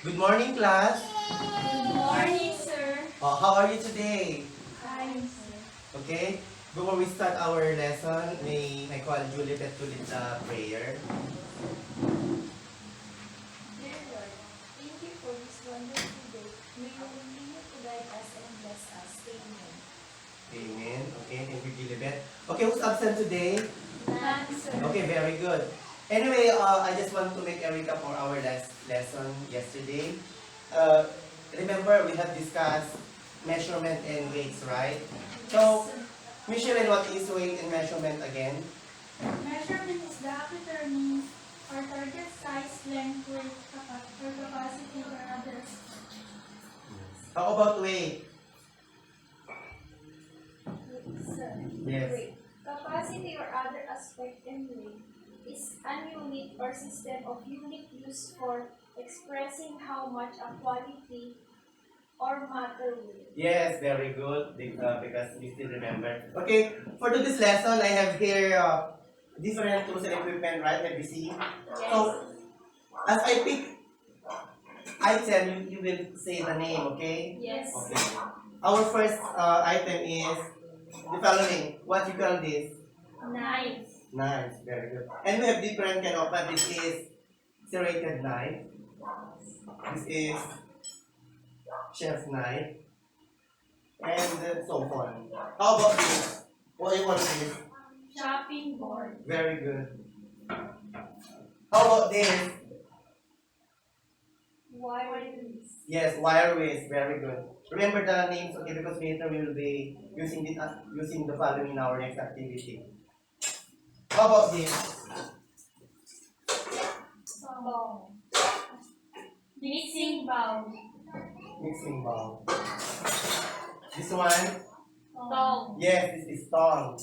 Good morning, class. Good morning, sir. How are you today? Fine, sir. Okay. Before we start our lesson, may I call Juliet to lead the prayer. Dear Lord, thank you for this wonderful day. May you continue to guide us and bless us. Amen. Amen. Okay, thank you, Juliet. Okay, who's absent today? None, sir. Okay, very good. Anyway, I just want to make a recap for our last lesson yesterday. Uh, Remember, we have discussed measurement and weights, right? So, Michelle, what is weight and measurement again? Measurement is the accurate means or target size, length, weight, or capacity or others. How about weight? Sir. Yes. Weight. Capacity or other aspect in weight is an unit or system of unit used for expressing how much a quality or matter weighs. Yes, very good because you still remember. Okay, for today's lesson, I have here different tools and equipment, right? Have you seen? Yes. So, as I pick item, you will say the name, okay? Yes. Okay. Our first item is the following. What you call this? Knife. Knife, very good. And we have different kind of, but this is serrated knife. This is chef's knife. And so on. How about this? What do you want this? Chopping board. Very good. How about this? Wireless. Yes, wire waste. Very good. Remember the names, okay? Because later we will be using it using the following in our next activity. How about this? Bowl. Mixing bowl. Mixing bowl. This one? Bowl. Yes, this is tongue.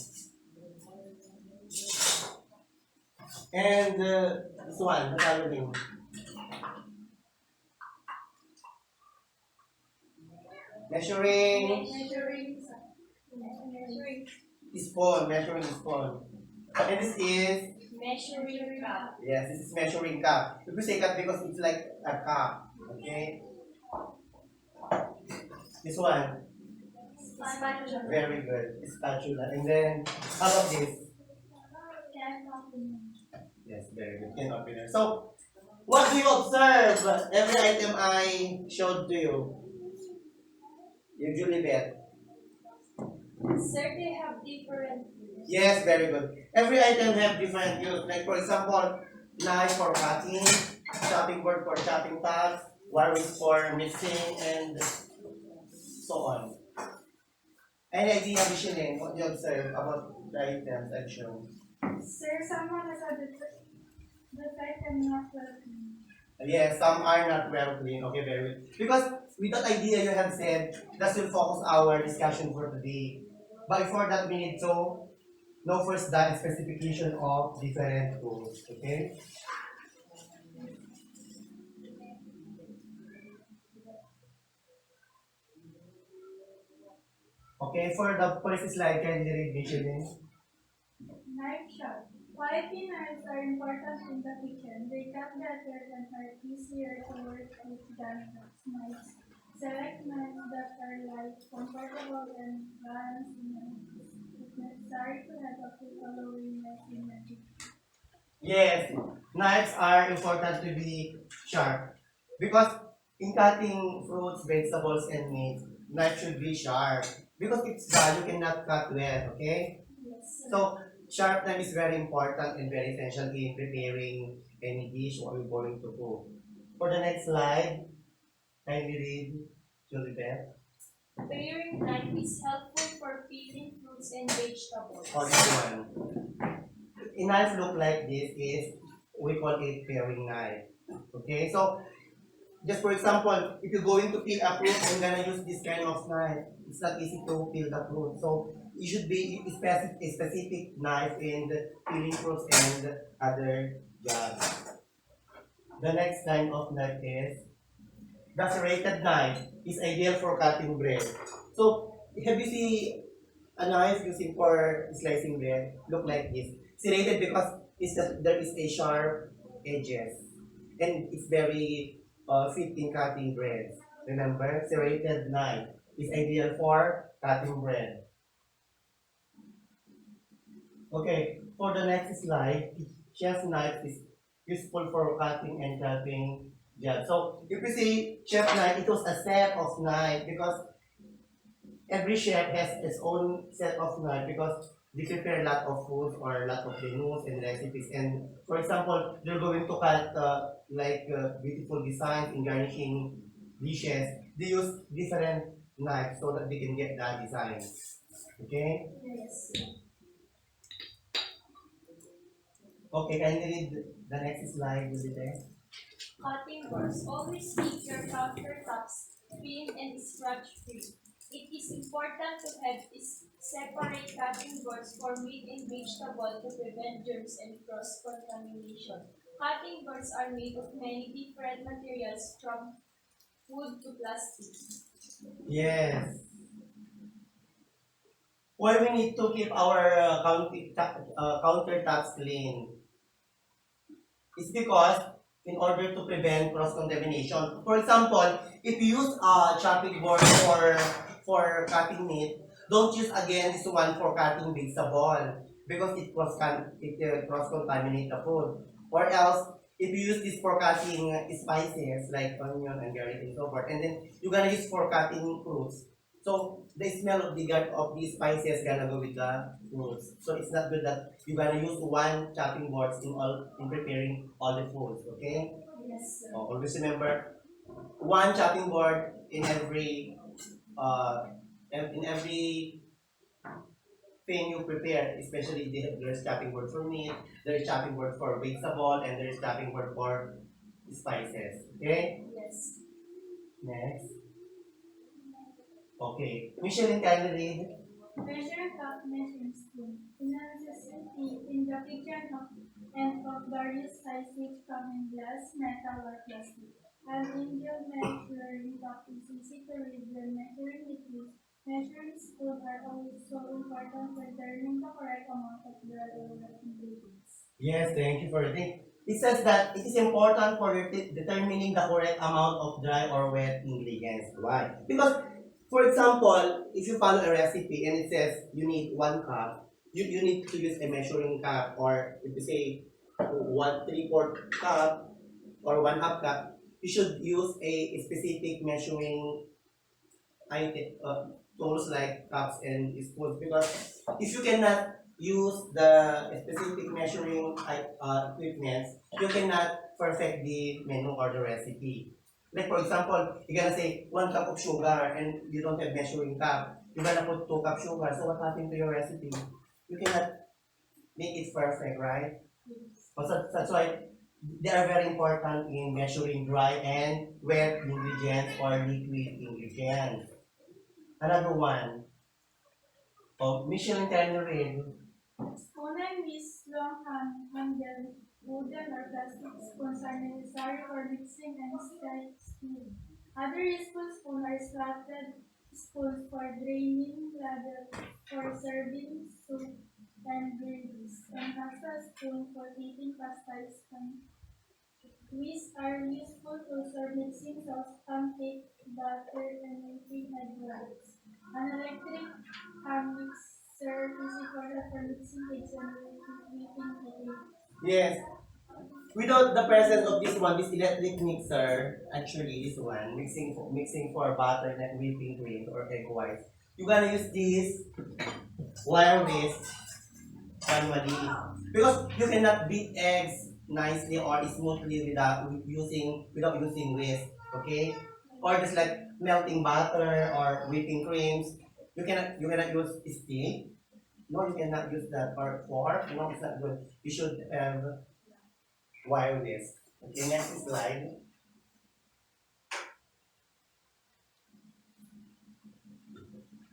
And this one, the following. Measuring Measuring spoon, measuring spoon. And this is, measuring cup. yes, this is measuring cup. You say cup because it's like a cup. Okay? This one, Spatula. very good. Spatula. And then, how about this? Can opener. Yes, very good. Can opener. So, what do you observe? Every item I showed to you. Usually bet. Sir, they have different use. Yes, very good. Every item have different use. Like for example, knife for cutting, chopping board for chopping tasks, wire is for mixing, and so on. Any idea, Micheline, what you observe about the items I've shown? Sir, someone has a defect and not working. Yes, some are not well clean. Okay, very good. Because with that idea you have said, that will focus our discussion for today. But before that, we need to know first the specification of different tools. Okay? Okay, for the first slide, can you read Michelin? Knife shop. Quality knives are important in the kitchen. They cut better and are easier to work with than knives. Select knives that are light, comfortable, and balanced in use. It's necessary to have a few following measurements. Yes, knives are important to be sharp. Because in cutting fruits, vegetables, and meat, knife should be sharp. Because it's dry, you cannot cut well, okay? Yes, sir. So, sharp knife is very important and very essential in preparing any dish what we're going to cook. For the next slide, kindly read, Julie Beth. Paring knife is helpful for peeling fruits and vegetables. For this one. A knife look like this is, we call it paring knife. Okay, so just for example, if you're going to peel a fruit, I'm gonna use this kind of knife. It's not easy to peel the fruit. So it should be a specific knife in the peeling fruits and other jobs. The next kind of knife is the serrated knife is ideal for cutting bread. So have you seen a knife using for slicing bread? Look like this. Serrated because there is a sharp edges and it's very fit in cutting breads. Remember, serrated knife is ideal for cutting bread. Okay, for the next slide, chef knife is useful for cutting and chopping jobs. So if you see chef knife, it was a set of knife because every chef has its own set of knife because they prepare a lot of food or a lot of menus and recipes. And for example, they're going to cut beautiful designs in garnishing dishes. They use different knives so that they can get that design. Okay? Yes. Okay, can you read the next slide, Lizette? Cutting boards. Always keep your countertops clean and scratch free. It is important to have separate cutting boards for meat and vegetable to prevent germs and cross-contamination. Cutting boards are made of many different materials from wood to plastic. Yes. Why we need to keep our countertops clean? It's because in order to prevent cross-contamination. For example, if you use a chopping board for cutting meat, don't use again this one for cutting vegetable because it cross contaminate the food. Or else, if you use this for cutting spices like onion and garlic and so forth, and then you're gonna use for cutting fruits. So the smell of the spices gonna go with the fruits. So it's not good that you're gonna use one chopping boards in preparing all the foods. Okay. Yes, sir. Always remember one chopping board in every uh in every thing you prepare. Especially there's chopping board for meat, there's chopping board for vegetable, and there's chopping board for spices. Okay. Yes. Next. Okay. Michelin, can you read? Measure cup measuring spoon. In a necessity in the kitchen of various sizes which come in glass, metal, or plastic. An Indian measuring cup is easy to read when measuring liquids. Measuring spoon are also important for determining the correct amount of dry or wet ingredients. Yes, thank you for reading. It says that it is important for determining the correct amount of dry or wet ingredients. Why? Because, for example, if you follow a recipe and it says you need 1 cup, you need to use a measuring cup, or if you say 1 3/4 cup or 1/2 cup, you should use a specific measuring item, tools like cups and spoons, because if you cannot use the specific measuring equipment, you cannot perfect the menu or the recipe. Like for example, you're gonna say 1 cup of sugar and you don't have measuring cup. You're gonna put 2 cup sugar. So what happened to your recipe? You cannot make it perfect, right? So that's why they are very important in measuring dry and wet ingredients or liquid ingredients. Another one. Michelin Tangerine. Spoon is long handled wooden or plastic spoons are necessary for mixing and stirring. Other useful spoons are slotted spoons for draining, ladle for serving soup and gravies, and pasta spoon for eating pasta is fine. These are useful tools for mixing sauce, pancake, butter, and making egg whites. An electric hand mixer is important for mixing eggs and whipping potatoes. Yes. Without the presence of this electric mixer, actually this one, mixing for butter and whipping cream or egg whites, you're gonna use this wire whisk manually because you cannot beat eggs nicely or smoothly without using whisk. Okay, or just like melting butter or whipping creams, you cannot use stick. No, you cannot use that, or fork. No, it's not good. You should have wire whisk. Okay, next slide.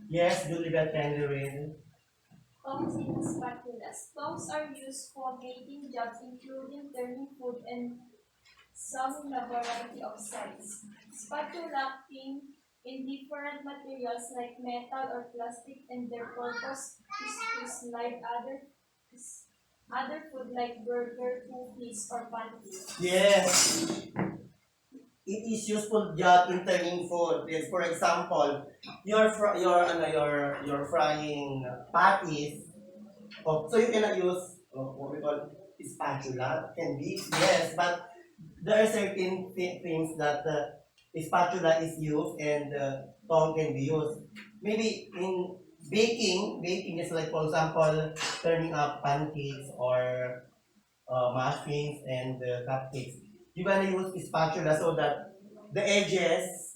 Yes, Julie Bell, can you read? Tongs and spatulas. Tongs are used for making jobs including turning food and some in a variety of sizes. Spatula came in different materials like metal or plastic, and their purpose is to slide other food like burger, cookies, or pancakes. Yes. it is useful job in turning food. Yes, for example, you're frying patties. Oh, so you cannot use what we call spatula. Can be yes, but there are certain things that spatula is used and tongue can be used. Maybe in baking is like for example turning up pancakes or muffins and cupcakes. You're gonna use spatula so that the edges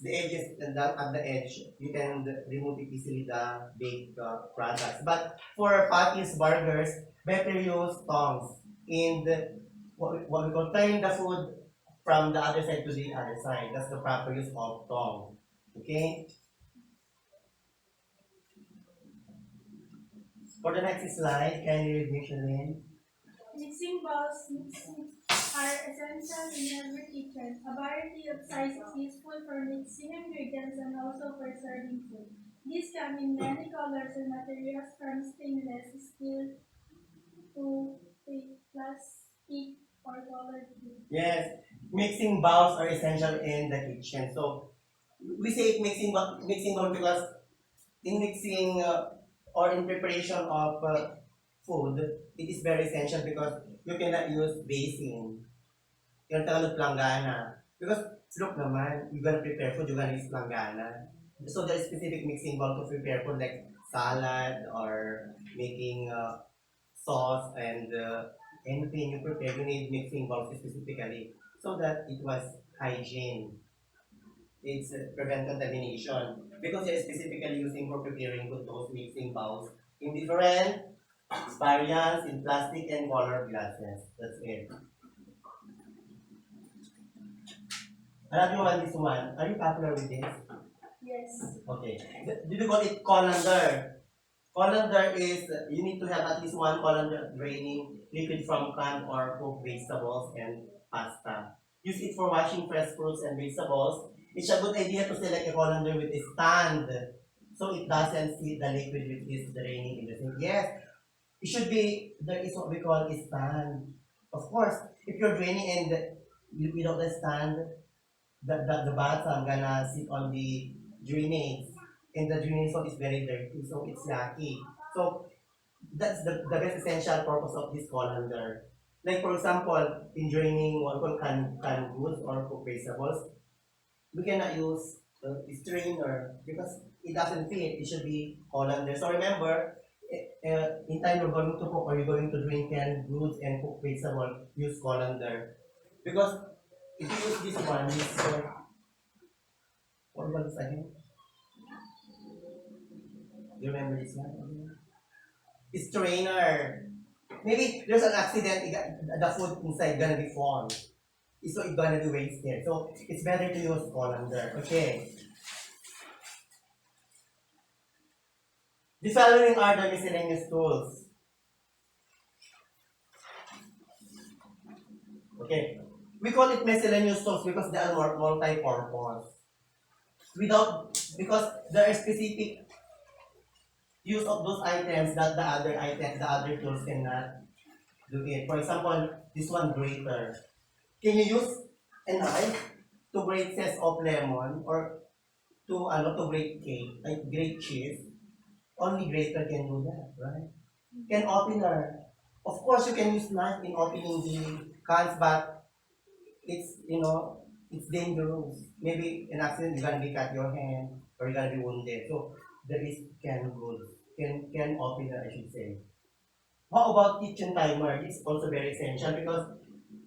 and that at the edge, you can remove it easily the baked products. But for patties, burgers, better use tongs in what we call turning the food from the other side to the other side. That's the proper use of tong. Okay. For the next slide, can you read Michelin? Mixing bowls are essential in every kitchen. A variety of sizes is useful for mixing ingredients and also for serving food. These come in many colors and materials from stainless steel to plastic or colored wood. Yes, mixing bowls are essential in the kitchen. So we say mixing bowl because in mixing or in preparation of food, it is very essential because you cannot use basin. Yung Tagalog planggana. Because look naman, you're gonna prepare food, you're gonna use planggana. So there's specific mixing bowl to prepare food like salad or making sauce and anything you prepare, you need mixing bowls specifically so that it was hygiene. It's prevent contamination because you're specifically using for preparing food those mixing bowls in different variants in plastic and color glasses. That's it. Another one, this one. Are you popular with this? Yes. Okay. Did you call it colander? Colander is you need to have at least one colander draining liquid from canned or cooked vegetables and pasta. Use it for washing fresh fruits and vegetables. It's a good idea to select a colander with a stand so it doesn't see the liquid which is draining in the sink. Yes, it should be there is what we call a stand. Of course, if you're draining and without the stand, the bottom gonna sit on the drainage and the drainage so is very dirty so it's yucky. So that's the best essential purpose of this colander. Like for example, in draining what we call canned goods or cooked vegetables, we cannot use strainer because it doesn't fit. It should be colander. So remember, in time you're going to cook or you're going to drain canned goods and cook vegetable, use colander. Because if you use this one, this what was this again? Do you remember this one? Strainer. Maybe there's an accident, the food inside gonna be formed. So it's gonna be wasted. So it's better to use colander. Okay. The following are the miscellaneous tools. Okay. We call it miscellaneous tools because they are multi-purpose. Because there are specific use of those items that the other tools cannot do it. For example, this one grater. Can you use a knife to grate zest of lemon or to grate cake, like grate cheese? Only grater can do that, right? Can opener. Of course, you can use knife in opening the cans, but it's dangerous. Maybe an accident, you're gonna be cut your hand or you're gonna be wounded. So there is can good, can opener, I should say. How about kitchen timer? It's also very essential because,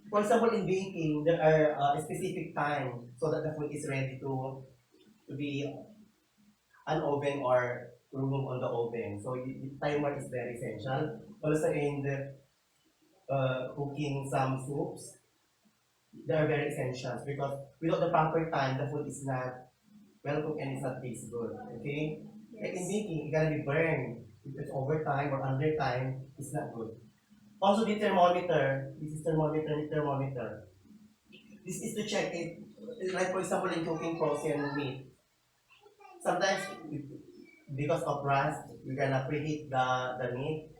for example, in baking, there are a specific time so that the food is ready to be an oven or to remove on the oven. So the timer is very essential. Also in the cooking some soups, they are very essential because without the proper time, the food is not well cooked and it's not taste good. Okay? Like in Yes. baking, it's gonna be burned. If it's overtime or under time, it's not good. Also the thermometer. This is thermometer. This is to check it. Like for example, in cooking frozen meat, sometimes because of rust, we're gonna preheat the meat,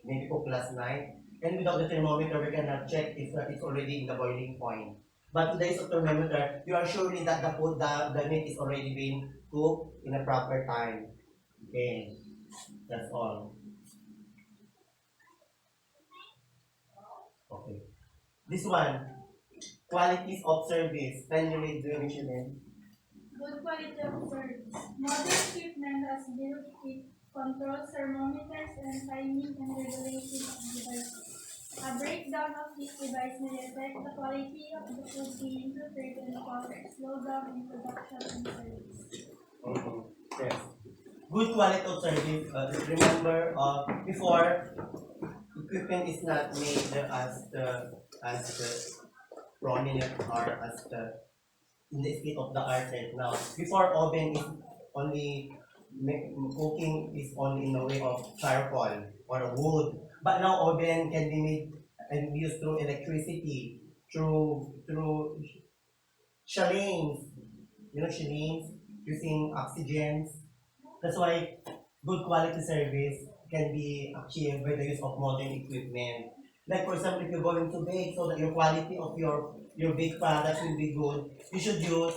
maybe cook last night, and without the thermometer, we cannot check if it's already in the boiling point. But today's thermometer, you are sure that the food, the meat is already being cooked in a proper time. Okay, that's all. Okay. This one, qualities of service. Can you read the Michelin? Good quality of service. Modern equipment has built-in controls, thermometers, and timing and regulation of devices. A breakdown of this device may affect the quality of the food being prepared and cause a slowdown in production and service. Mhm. Yes. Good quality of service. Remember, before equipment is not made as the prominent or as the in the state of the art right now. Before oven is only cooking is only in the way of charcoal or wood, but now oven can be made and be used through electricity, through chalets, chalets using oxygens. That's why good quality service can be achieved by the use of modern equipment. Like for example, if you're going to bake so that your quality of your baked products will be good, you should use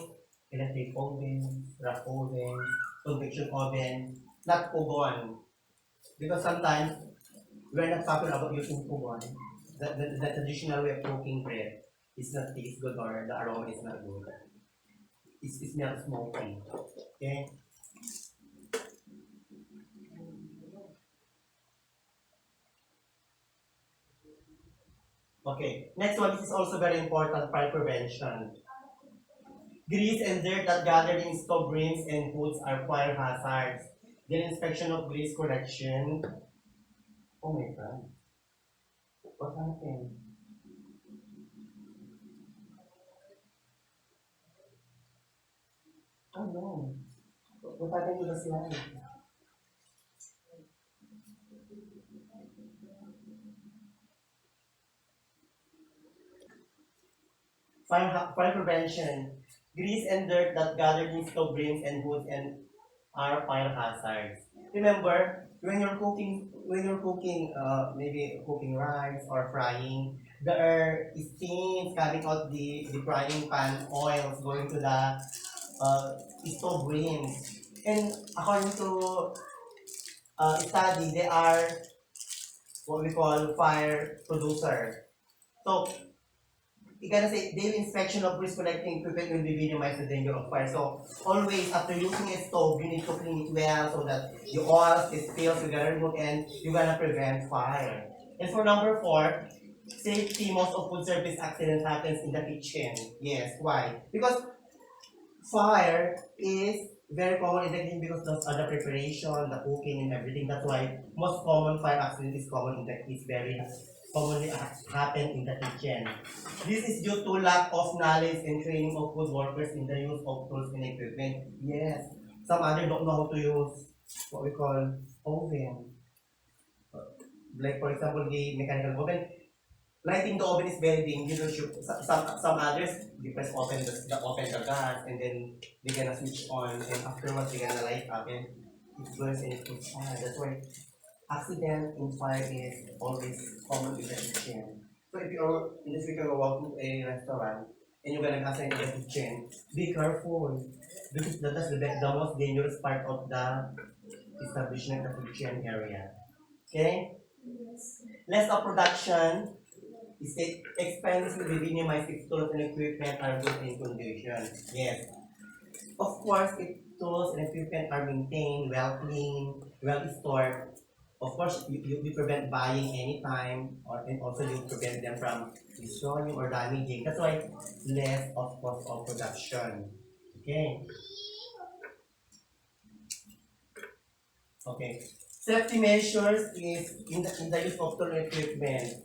electric oven, rough oven, convection oven, not oven. Because sometimes we're not talking about using oven. The traditional way of cooking bread is not taste good or the aroma is not good. It smells smoky. Okay? Okay. Next one, this is also very important, fire prevention. Grease and dirt that gathered in stove rims and hoods are fire hazards. The inspection of grease collection. Oh my god. What happened? Oh no. What happened to the slide? Fire prevention. Grease and dirt that gathered in stove rims and hoods and are fire hazards. Remember, when you're cooking, maybe cooking rice or frying, there are steams coming out the frying pan oils going to the stove rims. And according to study, they are what we call fire producer. So you gotta say daily inspection of grease collecting equipment will be minimize the danger of fire. So always after using a stove, you need to clean it well so that the oils, the spills, you're gonna remove and you're gonna prevent fire. And for number four, safety. Most of food service accidents happens in the kitchen. Yes, why? Because fire is very common in the kitchen because those are the preparation, the cooking and everything. That's why most common fire accident is common in the is very commonly happen in the kitchen. This is due to lack of knowledge and training of food workers in the use of tools and equipment. Yes, some other don't know how to use what we call oven. Like for example, the mechanical oven. Lighting the oven is very dangerous. Some others they press open the gas and then they gonna switch on and afterwards they gonna light up and it burns and it puts fire. That's why accident in fire is always common in the kitchen. So if you're in this week you're walking to a restaurant and you're gonna assign in the kitchen, be careful because that's the most dangerous part of the establishment of the kitchen area. Okay? Yes. Less of production. Expenses will be minimized if tools and equipment are good in condition. Yes. Of course, if tools and equipment are maintained, well cleaned, well stored, of course, you prevent buying anytime or and also you prevent them from destroying or damaging. That's why less of cost of production. Okay. Okay. Safety measures is in the use of tool and equipment.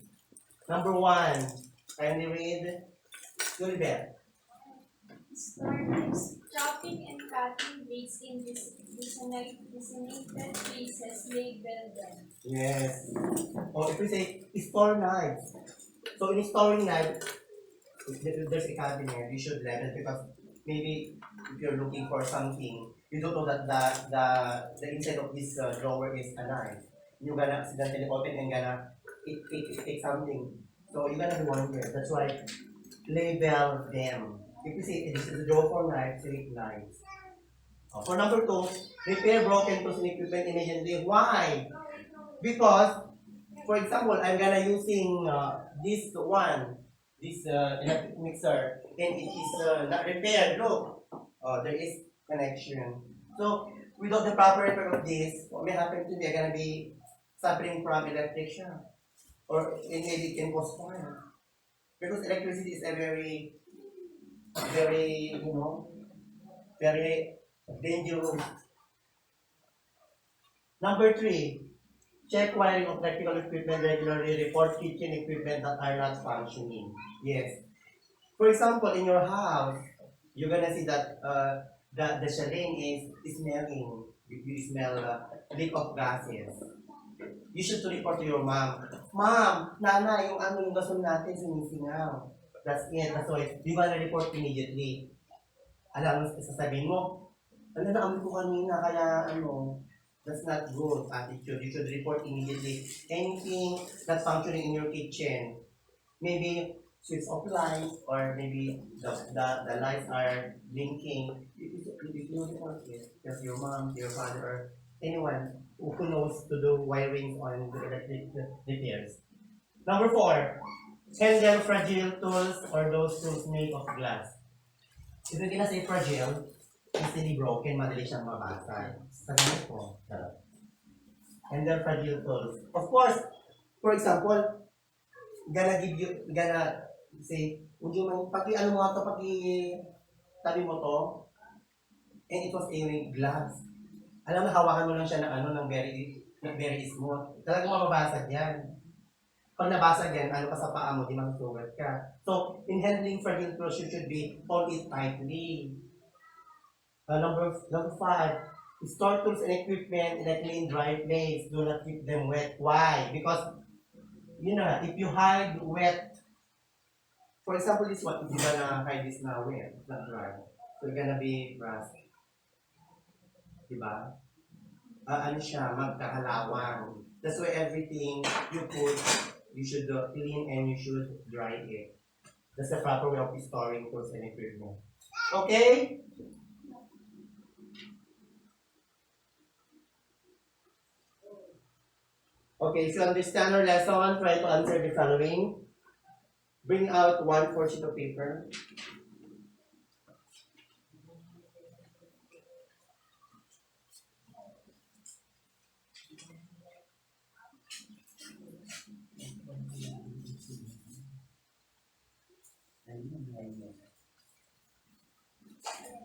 Number one, kindly read Gilbert. Startups, chopping and cutting blades in designated places label them. Yes. Or if we say store knives. So in storing knife, there's a cabinet, you should label because maybe if you're looking for something, you don't know that the inside of this drawer is a knife. You're gonna accidentally open and gonna it take something. So you're gonna be wondering. That's why label them. If you see, this is a draw for knife, select knives. For number 2, repair broken tools and equipment immediately. Why? Because, for example, I'm gonna using this one, this electric mixer, and it is not repaired. Look, there is connection. So, without the proper repair of this, what may happen to me? I'm gonna be suffering from electric shock, or maybe it can cause fire. Because electricity is a very, very, very dangerous. Number 3, check wiring of electrical equipment regularly. Report kitchen equipment that are not functioning. Yes. For example, in your house, you're gonna see that the ceiling is smelling. You smell leak of gases. You should to report to your mom. Mom, nana, yung gasol natin sinisingaw. That's it. That's why you gotta report immediately. Alam mo, sasabihin mo, ano na amoy ko kanina, kaya that's not good attitude. You should report immediately. Anything not functioning in your kitchen, maybe switch off light, or maybe the lights are blinking. You report it. Just your mom, your father, or anyone who knows to do wiring on the electric repairs. Number 4, handle fragile tools or those tools made of glass. If you're gonna say fragile, easily broken, madali siyang mabasag. Sabihin ko, handle fragile tools. Of course, for example, gonna say, would you mind, ano mo ito, tabi mo to, and it was a glass. Alam mo, hawakan mo lang siya ng very smooth. Talagang mababasag yan. Pag nabasag yan, pa sa paa mo, di masugat ka. So, in handling fragile tools, you should be hold it tightly. Number 5, store tools and equipment in a clean, dry place. Do not keep them wet. Why? Because, if you hide wet, for example, this one, if you're gonna hide this now wet, it's not dry. So, it's gonna be rust. Diba? Ano siya, magkahalawang. That's why everything you put, you should clean and you should dry it. That's the proper way of storing tools and equipment. Okay? Okay, if you understand our lesson, try to answer the following. Bring out 1 sheet of paper.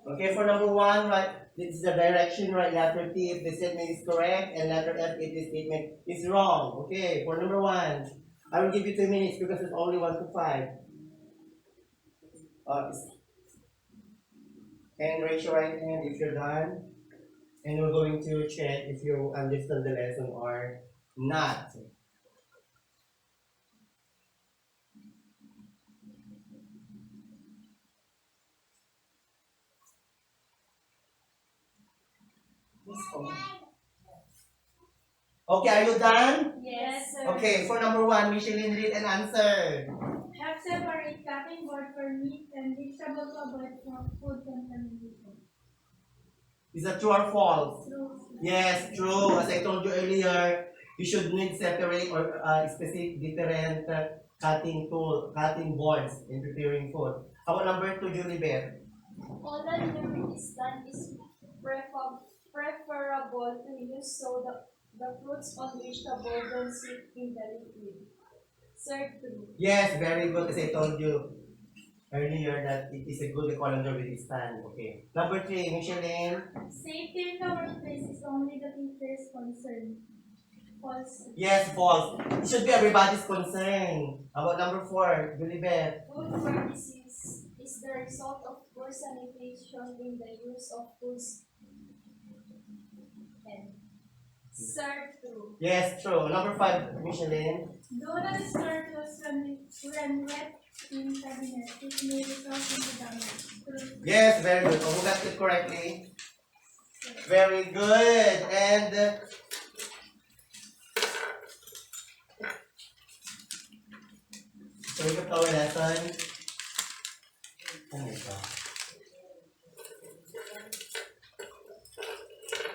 Okay, for number 1, right, this is the direction, right? Letter T, if the statement is correct, and letter F, if the statement is wrong. Okay, for number 1, I will give you 2 minutes because it's only 1 to 5. And raise your right hand if you're done. And we're going to check if you understand the lesson or not. Okay, are you done? Yes, sir. Okay, for number 1, Michelin, read and answer. Have separate cutting board for meat and vegetable to avoid food contamination. Is that true or false? True. Yes, true. As I told you earlier, you should need separate or specific different cutting boards in preparing food. How about number 2, Julie Beth? All that learning is done is preferable to use so the fruits on which the bowl don't sit in the liquid. Serve true. Yes, very good. As I told you earlier that it is a good colander with its stand. Okay. Number 3, Michelin. Safety in the workplace is only the teacher's concern. False. Yes, false. It should be everybody's concern. How about number 4, Julie Beth? Foodborne disease is the result of poor sanitation in the use of foods and serve true. Yes, true. Number 5, Michelin. Do not store clothes when wet in cabinet. It may result in damage. True. Yes, very good. Oh, who got it correctly? Very good. And so we got our lesson. Oh my God.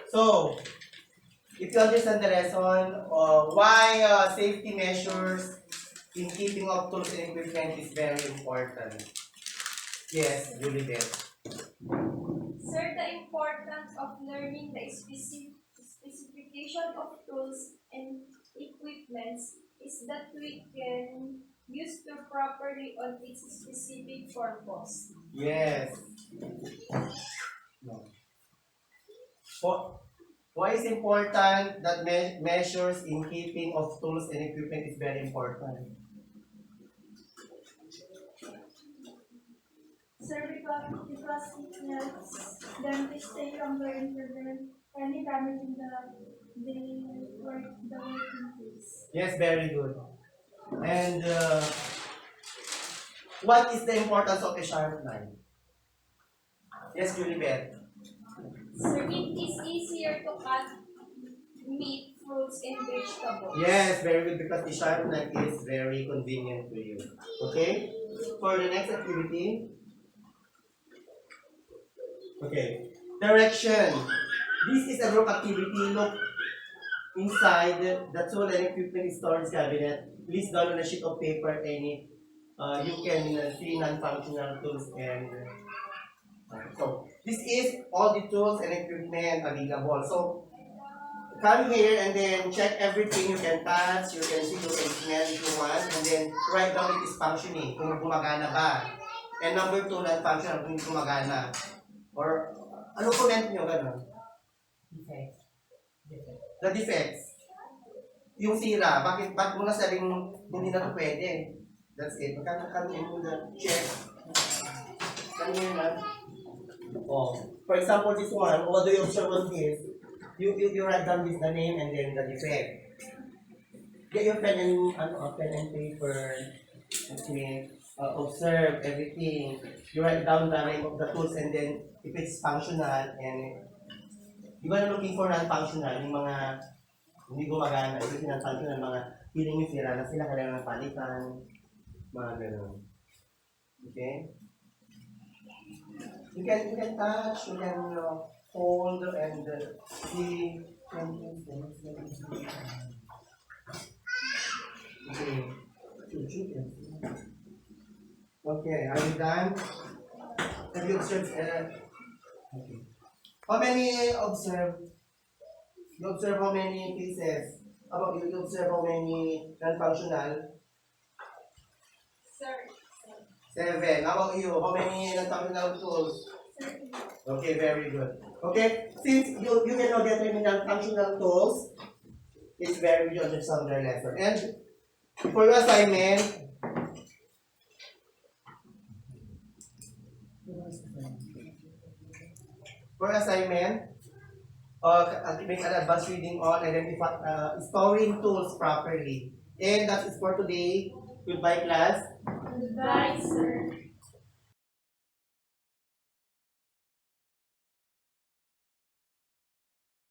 So, if you understand the lesson, why safety measures in keeping of tools and equipment is very important. Yes, Julie Beth. Sir, the importance of learning the specification of tools and equipments is that we can use to properly on its specific purpose. Yes. No. For, why is important that measures in keeping of tools and equipment is very important? Sir, because it helps them to stay longer and prevent any damage in the working place. Yes, very good. And what is the importance of a sharp knife? Yes, Julie Beth. Sir, it is easier to cut meat, fruits, and vegetables. Yes, very good because the sharp knife is very convenient to you. Okay? For the next activity. Okay. Direction. This is a group activity. Look inside the tool and equipment storage cabinet. Please down on a sheet of paper any you can see non-functional tools and so this is all the tools and equipment available. So come here and then check everything you can touch, you can see, you can smell if you want, and then write down it is functioning, kung gumagana ba. And number 2, non-functional, kung hindi gumagana. Or, ano comment nyo, gano'n? Defects. The defects. Yung sira, bakit mo na sabing hindi na ito pwede? That's it. Kami mo na check. Kami na. Oh, for example, this one, what do you observe on this? You write down this the name and then the defect. Get your pen and paper. Okay. Observe everything. You write down the name of the tools and then if it's functional and you are looking for non-functional, yung mga hindi gumagana, ito yung non-functional, mga feeling yung sira na sila kailangan ng palitan, mga gano'n. Okay? You can touch, you can hold and see. Okay. Okay, are you done? Have you observed? Okay. How many observe? You observe how many cases? About you observe how many non-functional? Sir, 7. How about you? How many non-functional tools? Okay, very good. Okay, since you cannot determine non-functional tools, it's very good to understand their lesson. And for your assignment, make an advanced reading on identify storing tools properly. And that is for today. Goodbye, class. Goodbye, sir.